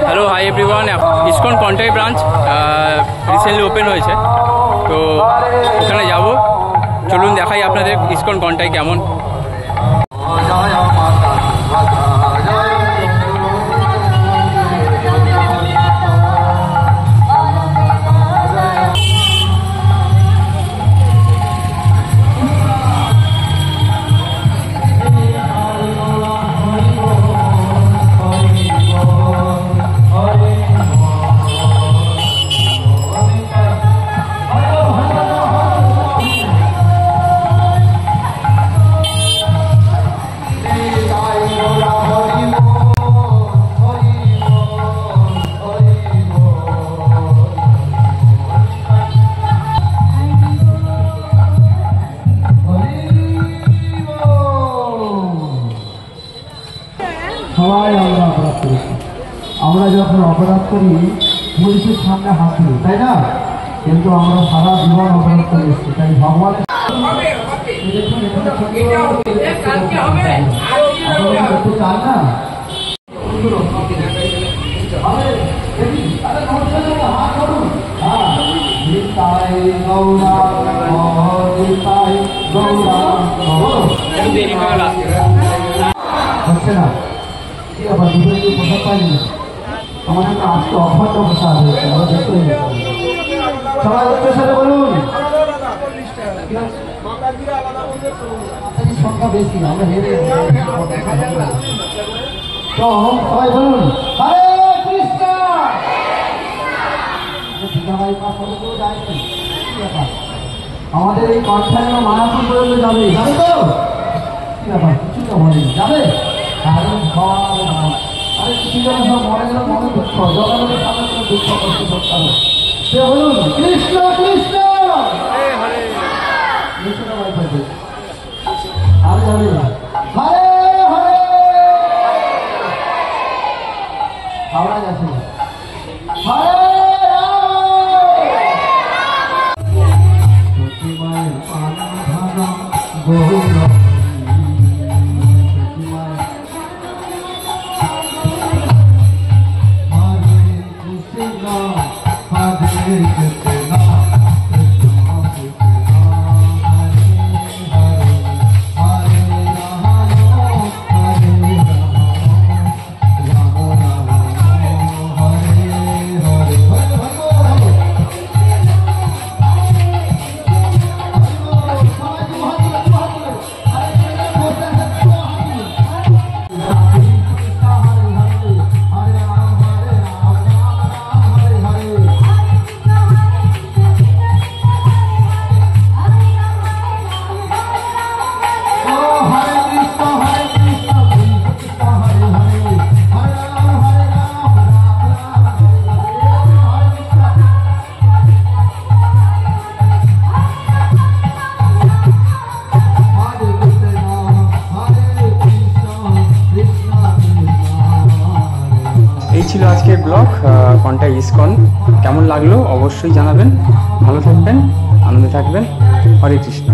Hello, hi everyone. ISKCON Contai branch recently open হয়েছে, তো ওখানে যাব। চলুন দেখাই আপনাদের ইসকন কন্টাই কেমন। সবাই আমরা অপরাধ করেছি। আমরা যখন অপরাধ করি পুলিশের সামনে হাত দিই, তাই না? কিন্তু আমরা সারা জীবন অপরাধ করে এসেছি। তাই ভগবান চান না। হচ্ছে না, আবার দুপুরে প্রসাদ পাইনি। আমাদের তো আজকে অভদ্র প্রসাদ হয়েছে, আমরা দেখতে সবাই উত্তর সাথে বলুন। সংখ্যা বেশি, আমরা হেরে তো সবাই বলুন হরে কৃষ্ণ। আমাদের এই কণ্ঠান্য মায়াপুর পর্যন্ত যাবে, যাবে তো? কি ব্যাপার, কিছু তো বলেনি, যাবে? আরে কিছু জন সব মরে গেল, মনে দুঃখ জগন্নাথের সামনে কোনো দুঃখ কষ্ট করতে হবে। সে বলুন কৃষ্ণ কৃষ্ণ। আর যাবে হরে হরে। হাওড়া যাচ্ছে হরে ছিল আজকের ব্লগ কন্টাই ইসকন। কেমন লাগলো অবশ্যই জানাবেন। ভালো থাকবেন, আনন্দে থাকবেন। হরে কৃষ্ণ।